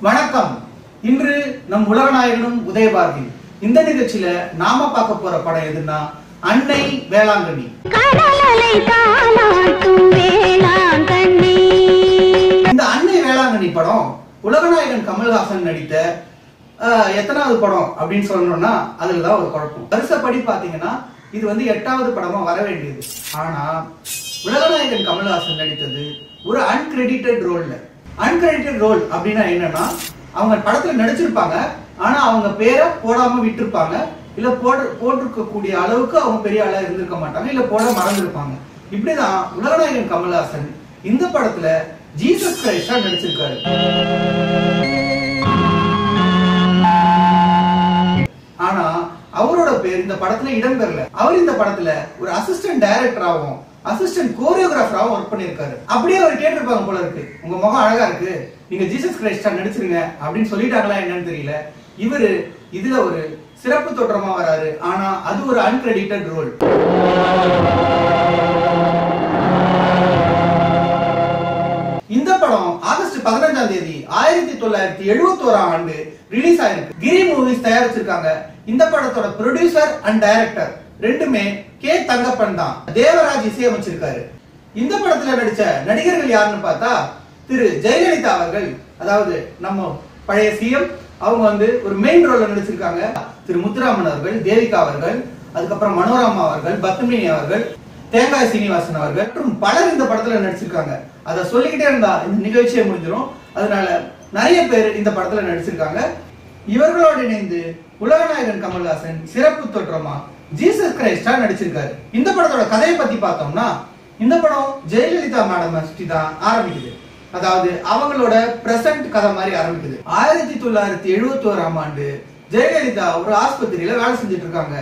வணக்கம். இன்று நம் உலகநாயகனும் உதயபாரதி. இந்த நிகழ்ச்சியில நாம பார்க்க போற படம் எதுன்னா அன்னை வேளாங்கண்ணி. இந்த அன்னை வேளாங்கண்ணி படம் உலகநாயகன் கமல்ஹாசன் நடித்த எத்தனாவது படம் அப்படின்னு சொல்லணும்னா அதுலதான் ஒரு குழப்பம். வருஷப்படி பாத்தீங்கன்னா இது 8வது படமா வர வேண்டியது. ஆனா உலகநாயகன் கமல்ஹாசன் நடித்தது ஒரு அன்கிரெடிட்டட் ரோல்ல. அன்கிரெடிட்டட் ரோல் அப்படின்னா என்னன்னா அவங்க படத்துல நடிச்சிருப்பாங்க, ஆனா அவங்க பேரை போடாம விட்டுருப்பாங்க, இல்ல போட்டிருக்க கூடிய அளவுக்கு அவங்க பெரிய ஆளா இருந்திருக்க மாட்டாங்க, இல்ல போட மறந்துருப்பாங்க. இப்படிதான் உலகநாயகன் கமல்ஹாசன் இந்த படத்துல ஜீசஸ் கிரைஸ்டா நடிச்சிருக்காரு. ஆனா அவரோட பேர் இந்த படத்துல இடம் பெறல. அவர் இந்த படத்துல ஒரு அசிஸ்டன்ட் டைரக்டராகவும் அசிஸ்டன்ட் கோரியோகிராஃபராகவும் ஒர்க் பண்ணிருக்காரு. அப்படியே அவர் கேட்டிருப்பாங்க போல இருக்கு, உங்க முகம் அழகா இருக்கு, நீங்க ஜீசஸ் கிரைஸ்டா நடிச்சிருங்க அப்படின்னு சொல்லிட்டாங்களா என்னன்னு தெரியல. இவரு இதுல ஒரு சிறப்பு தோற்றமா வராரு, ஆனா அது ஒரு அன்கிரெடிட்டட் ரோல். இந்த படம் ஆகஸ்ட் 15ஆம் தேதி 1971ஆம் ஆண்டு ரிலீஸ் ஆயிருக்கு. கிரி மூவிஸ் தயாரிச்சிருக்காங்க. இந்த படத்தோட ப்ரொடியூசர் அண்ட் டைரக்டர் ரெண்டுமே கே தங்கப்பன் தான். தேவராஜ் இசையமைச்சிருக்காரு. இந்த படத்துல நடிச்ச நடிகர்கள் யாருன்னு பார்த்தா திரு ஜெயலலிதா அவர்கள், அதாவது நம்ம பழைய சிஎம், அவங்க ஒரு மெயின் ரோல்ல நடிச்சிருக்காங்க. திரு முத்துராமன் அவர்கள், தேவிகா அவர்கள், அதுக்கப்புறம் மனோரமா அவர்கள், பத்மினி அவர்கள், தேங்காய் சீனிவாசன் அவர்கள் மற்றும் பலர் இந்த படத்துல நடிச்சிருக்காங்க. அதை சொல்லிக்கிட்டே இருந்தா இந்த நிகழ்ச்சியை முடிஞ்சிடும். அதனால நிறைய பேர் இந்த படத்துல நடிச்சிருக்காங்க. இவர்களோடு இணைந்து உலகநாயகன் கமல்ஹாசன் சிறப்பு தோற்றமா ஜீசஸ் கிரைஸ்டா நடிச்சிருக்காரு. இந்த படத்தோட கதையை பத்தி பார்த்தோம்னா இந்த படம் ஜெயலலிதா மேடம் சுற்றி தான் ஆரம்பிக்குது. அதாவது அவங்களோட பிரசன்ட் கதை மாதிரி ஆரம்பிக்குது. 1971ஆம் ஆண்டு ஜெயலலிதா ஒரு ஆஸ்பத்திரியில வேலை செஞ்சுட்டு இருக்காங்க.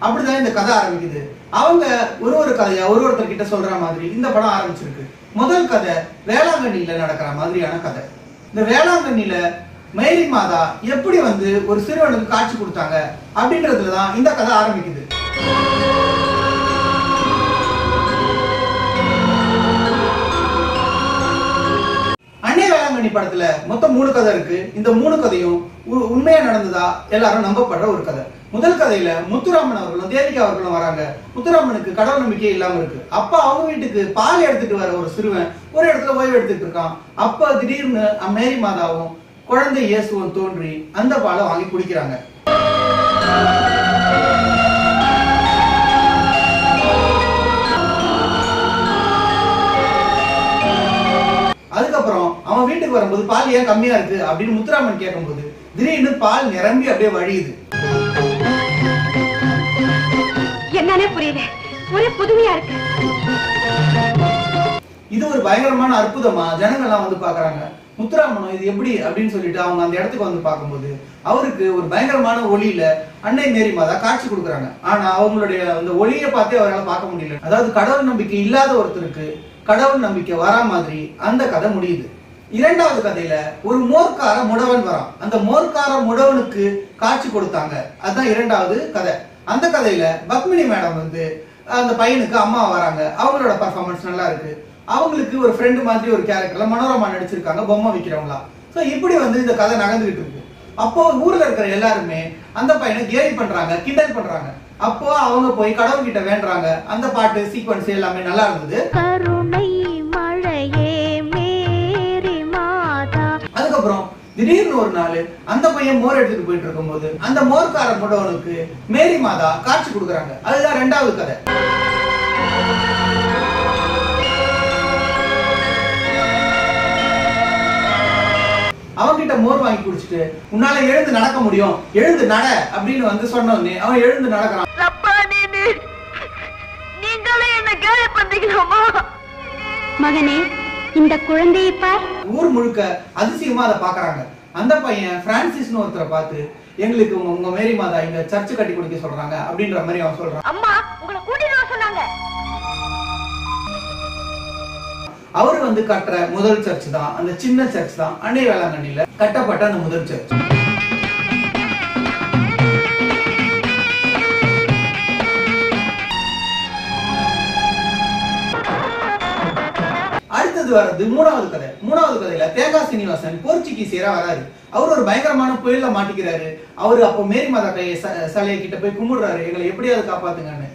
அப்படிதான் இந்த கதை ஆரம்பிக்குது. அவங்க ஒரு கதையா ஒருத்தர் கிட்ட சொல்ற மாதிரி இந்த படம் ஆரம்பிச்சிருக்கு. முதல் கதை வேளாங்கண்ணியில நடக்கிற மாதிரியான கதை. இந்த வேளாங்கண்ணியில மேரி மாதா எப்படி ஒரு சிறுவனுக்கு காட்சி கொடுத்தாங்க அப்படின்றதுலதான் இந்த கதை ஆரம்பிக்குது. அன்னை வேளாங்கண்ணி படத்துல மொத்தம் 3 கதை இருக்கு. இந்த 3 கதையும் உண்மையா நடந்ததா எல்லாரும் நம்பப்படுற ஒரு கதை. முதல் கதையில முத்துராமன் அவர்களும் தேவிகா அவர்களும் வராங்க. முத்துராமனுக்கு கடவுள் நம்பிக்கை இல்லாம இருக்கு. அப்ப அவங்க வீட்டுக்கு பால் எடுத்துட்டு வர ஒரு சிறுவன் ஒரு இடத்துல ஓய்வு எடுத்துட்டு இருக்கான். அப்ப திடீர்னு மேரி மாதாவும் குழந்தை இயேசுவும் தோன்றி அந்த பாலை வாங்கி குடிக்கிறாங்க. அதுக்கப்புறம் அவன் வீட்டுக்கு வரும்போது பால் ஏன் கம்மியா இருக்கு அப்படின்னு முத்துராமன் கேட்கும்போது திடீர்னு பால் நிரம்பி அப்படியே வழியுது. என்னன்னே புரியல, ஒரே புதுமையா இருக்கு. இது ஒரு பயங்கரமான அற்புதமா ஜனங்கள் எல்லாம் பாக்குறாங்க. முத்துராமனும் இது எப்படி அப்படின்னு சொல்லிட்டு அவங்க அந்த இடத்துக்கு பார்க்கும்போது அவருக்கு ஒரு பயங்கரமான ஒளியில அன்னை மேரி மாதா காட்சி கொடுக்குறாங்க. ஆனா அவங்களுடைய அந்த ஒளியை பார்த்தே அவரால் பார்க்க முடியல. அதாவது கடவுள் நம்பிக்கை இல்லாத ஒருத்தருக்கு கடவுள் நம்பிக்கை வரா மாதிரி அந்த கதை முடியுது. இரண்டாவது கதையில ஒரு மோர்க்கார முடவன் வரான். அந்த மோர்க்கார முடவனுக்கு காட்சி கொடுத்தாங்க. அதுதான் இரண்டாவது கதை. அந்த கதையில பத்மினி மேடம் அந்த பையனுக்கு அம்மா வராங்க. அவங்களோட பர்ஃபார்மன்ஸ் நல்லா இருக்கு. அவங்களுக்கு ஒரு ஃப்ரெண்டு மாதிரி ஒரு கேரக்டர்ல மனோரமா நடிச்சிருக்காங்க, பொம்மை விற்கிறவங்களா. சோ இப்படி இந்த கதை நகர்ந்துகிட்டு இருக்கு. அப்போ ஊர்ல இருக்கிற எல்லாருமே அந்த பையனை கேலி பண்றாங்க, கிண்டல் பண்றாங்க. அப்போ அவங்க போய் கடவுள் கிட்ட வேண்டுறாங்க. அந்த பாட்டு சீக்வன்ஸ் எல்லாமே நல்லா இருந்தது. அதுக்கப்புறம் திடீர்னு ஒரு நாள் அந்த பையன் மோர் எடுத்துட்டு போயிட்டு இருக்கும்போது அந்த மோர்க்கார முடவனுக்கு மேரி மாதா காட்சி கொடுக்குறாங்க. அதுதான் இரண்டாவது கதை. அவன்கிட்ட மோர் வாங்கி குடிச்சிட்டு உன்னால எழுந்து நடக்க முடியும், எழுந்து நட அப்படின்னு சொன்ன உடனே அவன் எழுந்து நடக்கிறான். மகனே, இந்த குழந்தையை பார். ஊர் முழுக்க அதிசயமா அதை பாக்குறாங்க. அந்த பையன் பிரான்சிஸ்னு ஒருத்தரை பார்த்து எங்களுக்கு உங்க மேரி மாதா இங்க சர்ச்சு கட்டி குடிக்க சொல்றாங்க அப்படின்ற மாதிரி அவன் சொல்றான். அம்மா உங்களை கூட்டிட்டு வர சொன்னாங்க. அவரு கட்டுற முதல் சர்ச் தான் அந்த சின்ன சர்ச் தான் அன்னை வேளாங்கண்ணியில கட்டப்பட்ட அந்த முதல் சர்ச். அடுத்தது அடுத்தது வர்றது மூணாவது கதை. மூணாவது கதையில தேங்காய் சீனிவாசன் போர்ச்சுகீசியரா வராரு. அவர் ஒரு பயங்கரமான புயல்ல மாட்டிக்கிறாரு. அவரு அப்போ மேரி மாதா கையை சிலையை கிட்ட போய் கும்பிடுறாரு, எங்களை எப்படியாவது காப்பாத்துங்கன்னு.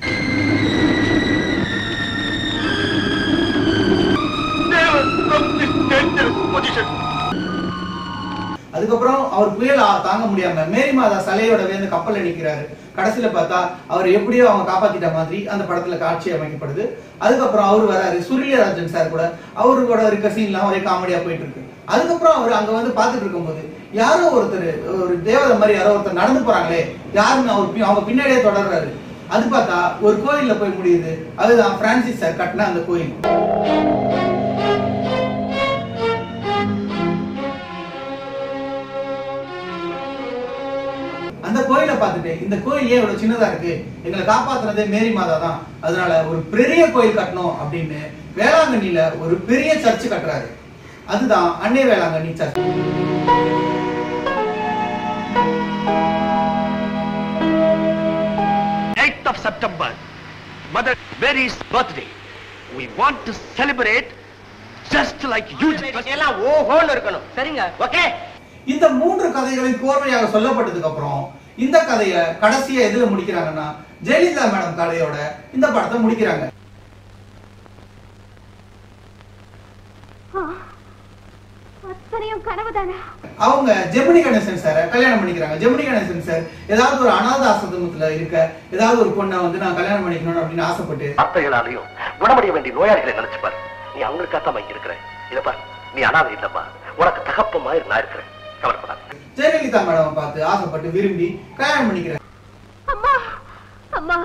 அதுக்கப்புறம் அவர் புயல் தாங்க முடியாம மேரி மாதா சிலையோடவே அந்த கப்பல்ல நிக்கிறாரு. கடைசியில பார்த்தா அவர் எப்படியோ அவங்க காப்பாத்திட்ட மாதிரி அந்த படத்துல காட்சி அமைக்கப்படுது. அதுக்கப்புறம் அவர் வராரு சூரியராஜன் சார் கூட, அவரு கூட இருக்க சீன்லாம் ஒரே காமெடியா போயிட்டு இருக்கு. அதுக்கப்புறம் அவர் அங்க வந்து பாத்துட்டு இருக்கும்போது யாரோ ஒருத்தர், ஒரு தேவதை மாதிரி யாரோ ஒருத்தர் நடந்து போறாங்களே யாருன்னு அவங்க பின்னாடியே தொடர்றாரு. அது பார்த்தா ஒரு கோயில்ல போய் முடியுது. அதுதான் பிரான்சிஸ் சார் கட்டின அந்த கோயில். அந்த கோயிலை பார்த்துட்டு இந்த கோயில் ஏன் இவ்வளவு சின்னதா இருக்கு, எங்களை காப்பாத்துறதே மேரி மாதா தான், அதனால ஒரு பெரிய கோயில் கட்டணும் அப்படின்னு வேளாங்கண்ணில ஒரு பெரிய சர்ச் கட்டுறாரு. அதுதான் அன்னை Velankanni church. Of September, Mother Mary's birthday. We want to celebrate just like you. எல்லாம் ஓஹோன்னு இருக்கணும். சரிங்க, ஓகே. இந்த மூன்று கதைகளின் கோர்வையாக சொல்லப்பட்டதுக்கு அப்புறம் இந்த கதையை கடைசியா எதுல முடிக்கிறாங்கன்னா ஜெயலலிதா மேடம் கதையோட இந்த படத்தை முடிக்கிறாங்க. அவங்க ஜெமினி கணேசன் சார் கல்யாணம் பண்ணிக்கிறாங்க. ஜெமினி கணேசன் சார் ஏதாவது ஒரு அனாத ஆசிரமத்துல இருக்க ஏதாவது ஒரு பொண்ணை வந்து நான் கல்யாணம் பண்ணிக்கணும் அப்படின்னு ஆசைப்பட்டு அத்தைகளாலையும் குணமடைய வேண்டிய நோயாளிகளை நினைச்சுப்பாரு. நீ அவங்களுக்காக இங்க இருக்கிற இத பாரு, நீ அனாதை இல்லப்பா, உனக்கு தகப்ப மாதிரி நான் இருக்கிறேன், கவலைப்படாத. ஜெயலலிதா மேடம் பார்த்து ஆசைப்பட்டு விரும்பி கல்யாணம் பண்ணிக்கிறேன். அம்மா அம்மா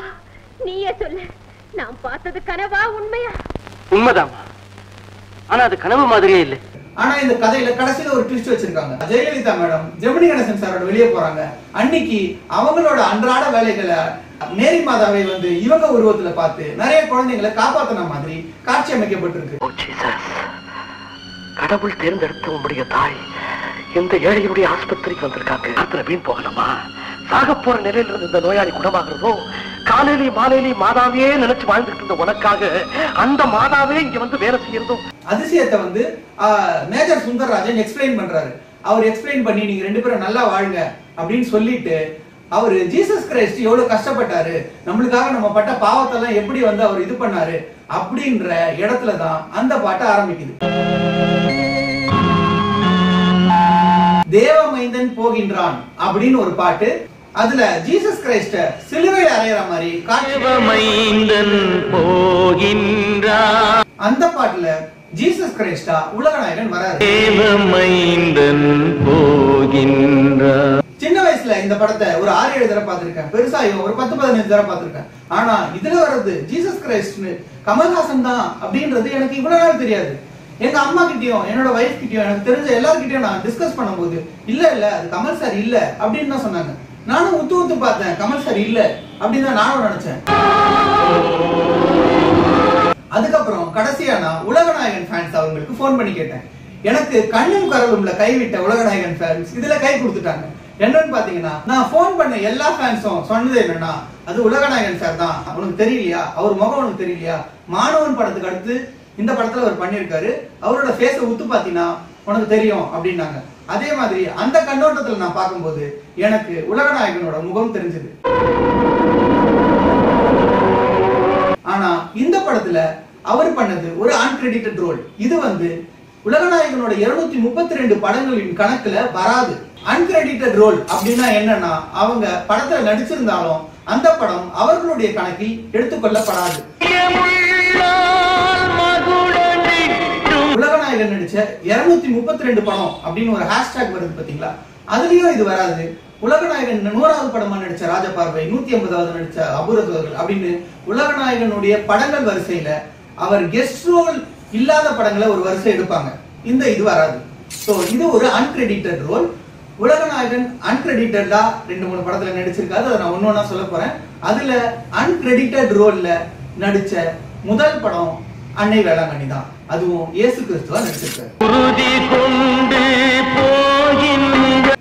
நீயே சொல்லு, நான் பார்த்தது கனவா உண்மையா? உண்மைதாம்மா, ஆனா அது கனவு மாதிரியே இல்லை. ஆனா இந்த கதையில கடைசியில ஒரு ட்விஸ்ட் வச்சிருக்காங்க. ஜெயலலிதா மேடம் ஜெமினி கணேசன் சாரோட வெளியே போறாங்க. அன்னைக்கு அவங்களோட அன்றாட வேலைகளை மேரி மாதாவை வந்து இவங்க உருவத்துல பார்த்து நிறைய குழந்தைங்களை காப்பாத்தின மாதிரி காட்சி அமைக்கப்பட்டிருக்கு. கடவுள் தேர்ந்தெடுத்த உங்களுடைய தாய் இந்த ஏழையுடைய ஆஸ்பத்திரிக்கு வந்திருக்காங்க. அத்தனை வீண் போகலாமா? சாக போற நிலையில இருந்து இந்த நோயாளி குணமாகிறதோ காலையிலே மாலையிலே மாதாவே நினைச்சு வாழ்ந்துட்டு இருந்த உனக்காக அந்த மாதாவே இங்க வந்து வேலை செய்யறதும் அதிசயத்தை வந்து மேஜர் சுந்தரராஜன் எக்ஸ்பிளைன் பண்றாரு. அவர் எக்ஸ்பிளைன் பண்ணி நீங்க ரெண்டு பேரும் நல்லா வாழுங்க அப்படின்னு சொல்லிட்டு அவரு ஜீசஸ் கிரைஸ்ட் எவ்வளவு கஷ்டப்பட்டாரு, நம்மளுக்காக நம்ம பட்ட பாவத்தெல்லாம் எப்படி வந்து அவர் இது பண்ணாரு அப்படின்ற இடத்துலதான் அந்த பாட்டு ஆரம்பிக்குது. தேவமைந்தன் போகின்றான் அப்படின்னு ஒரு பாட்டு. அதுல ஜீசஸ் கிரைஸ்ட சிலுவையில் அறையிற மாதிரி தேவமைந்தன் போகின்றான். அந்த பாட்டுல ஜீசஸ் கிரைஸ்டா உலகநாயகன் வராரு. தேவமைந்தன் போகின்றான். சின்ன வயசுல இந்த படத்தை ஒரு 6-7 தடவை பார்த்திருக்கேன். பெருசாயும் ஒரு 10-15 தடவை பார்த்திருக்கேன். ஆனா இதுல வர்றது ஜீசஸ் கிரைஸ்ட் கமல்ஹாசன் தான் அப்படின்றது எனக்கு இவ்வளவு நாள் தெரியாது. எங்க அம்மா கிட்டயும் என்னோட வைஃப் கிட்டயும் எனக்கு தெரிஞ்ச எல்லார்கிட்டயும் நான் டிஸ்கஸ் பண்ணும்போது இல்ல அது கமல் சார் இல்ல அப்படின்னு தான் சொன்னாங்க. நானும் உத்து பார்த்தேன், கமல் சார் இல்ல அப்படின்னு தான் நானும் நினைச்சேன். அதுக்கப்புறம் கடைசியா நான் உலகநாயகன் ஃபேன்ஸ் அவங்களுக்கு போன் பண்ணி கேட்டேன். எனக்கு கண்ணும் கரலும்ல கைவிட்ட உலகநாயகன் ஃபேன்ஸ் இதுல கை கொடுத்துட்டாங்க. என்னன்னு பாத்தீங்கன்னா நான் போன் பண்ண எல்லா ஃபேன்ஸும் சொன்னது என்னன்னா அது உலகநாயகன் சார் தான். உனக்கு தெரியலையா, அவர் முகம் உனக்கு தெரியலையா, மாணவன் படத்துக்கு அடுத்து இந்த படத்துல அவர் பண்ணிருக்காரு, அவரோட ஃபேஸ உத்து பாத்தீங்கன்னா உனக்கு தெரியும் அப்படின்னாங்க. அதே மாதிரி அந்த கண்ணோட்டத்துல நான் பார்க்கும்போது எனக்கு உலகநாயகனோட முகம் தெரிஞ்சது. ஆனா இந்த படத்துல அவர் பண்ணது ஒரு அன்கிரெடிட்டட் ரோல். இது வந்து உலகநாயகனோட 232 படங்களின் கணக்குல வராது. அன்கிரெடிட்டட் ரோல் அப்படின்னா என்னன்னா அவங்க படத்துல நடிச்சிருந்தாலும் அந்த படம் அவர்களுடைய கணக்கில் எடுத்துக்கொள்ளப்படாது. உலகநாயகன் நடிச்ச 232 படம் அப்படின்னு ஒரு ஹேஷ்டாக் வருது பாத்தீங்களா, அதுலயும் இது வராது. உலகநாயகன் 100வது படமா நடிச்ச ராஜபார்வை, 150வது நடிச்ச அபூர்வர்கள் அப்படின்னு உலகநாயகனுடைய படங்கள் வரிசையில அவர் கெஸ்ட் ரோல் இல்லாத படங்களை ஒரு வரிசை எடுப்பாங்க. இந்த இது வராது. சோ இது ஒரு அன்கிரெடிட்டட் ரோல். உலகநாயகன் அன்கிரெடிட்டடா 2-3 படத்துல நடிச்சிருக்காரு. அதை நான் ஒன்னொன்னா சொல்ல போறேன். அதுல அன்கிரெடிட்டட் ரோல்ல நடிச்ச முதல் படம் அன்னை வேளாங்கண்ணி தான். அதுவும் இயேசு கிறிஸ்துவா நடிச்சிருக்காரு.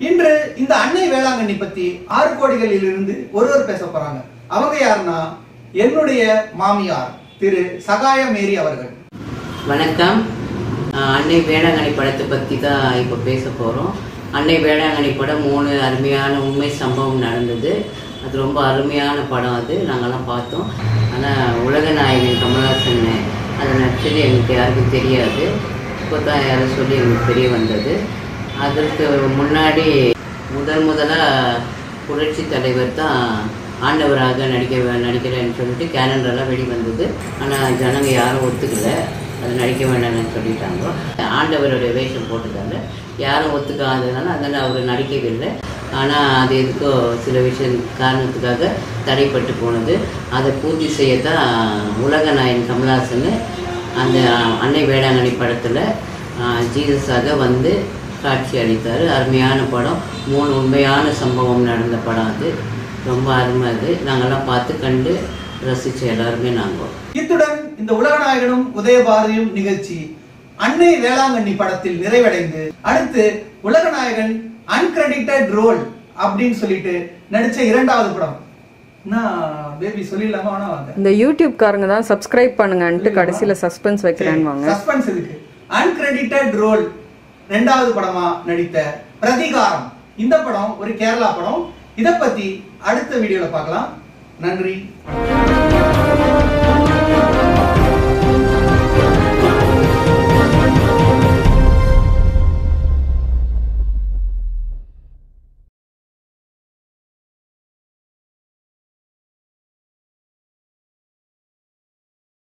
இன்று இந்த அன்னை வேளாங்கண்ணி பத்தி 6 கோடிகளில் இருந்து ஒருவர் பேச போறாங்க. அவங்க யாருன்னா என்னுடைய மாமியார் திரு சகாய மேரி அவர்கள். வணக்கம். அன்னை வேளாங்கண்ணி படத்தை பற்றி தான் இப்போ பேச போகிறோம். அன்னை வேளாங்கண்ணி படம் 3 அருமையான உண்மை சம்பவம் நடந்தது. அது ரொம்ப அருமையான படம். அது நாங்கள்லாம் பார்த்தோம். ஆனால் உலக நாயகன் கமல்ஹாசன் அதை நடிச்சது எங்களுக்கு யாருக்கும் தெரியாது. இப்போ தான் யாரும் சொல்லி எங்களுக்கு தெரிய வந்தது. அதற்கு முன்னாடி முதலாக புரட்சி தலைவர் தான் ஆண்டவராக நடிக்கிறேன்னு சொல்லிட்டு கேலண்டரெல்லாம் வெளிவந்தது. ஆனால் ஜனங்க யாரும் ஒத்துக்கலை, அது நடிக்க வேண்டாம்னு சொல்லிட்டாங்க. ஆண்டவருடைய வேஷம் போட்டதால யாரும் ஒத்துக்காததுனால அதனால் அவர் நடிக்கவில்லை. ஆனால் அது எதுக்கோ சில காரணத்துக்காக தடைப்பட்டு போனது. அதை பூர்த்தி செய்யத்தான் உலக நாயகன் கமல்ஹாசன் அந்த அன்னை வேளாங்கண்ணி படத்தில் ஜீசஸாக வந்து காட்சி அளித்தார். அருமையான படம். 3 உண்மையான சம்பவம் நடந்த படம். அது ரொம்ப அருமை. அது நாங்கள்லாம் பார்த்து கண்டு ரசிச்ச எல்லாருமே நாங்கள். இத்துடன் இந்த உலகநாயகனும் உதயபாரதியும் நிகழ்ச்சி அன்னை வேளாங்கண்ணி படத்தில் நிறைவடைந்து, அடுத்து உலகநாயகன் அன்கிரெடிட்டட் ரோல் அப்படின்னு சொல்லிட்டு நடிச்ச 2வது படம். பேபி சொல்லிடலாமா? இந்த யூடியூப் காரங்க தான் சப்ஸ்கிரைப் பண்ணுங்கன்ட்டு கடைசியில சஸ்பென்ஸ் வைக்கிறாங்க. சஸ்பென்ஸ் இருக்கு. அன்கிரெடிட்டட் ரோல் 2வது படமா நடித்த பிரதிகாரம். இந்த படம் ஒரு கேரளா படம். இத பத்தி அடுத்த வீடியோல பார்க்கலாம். நன்றி.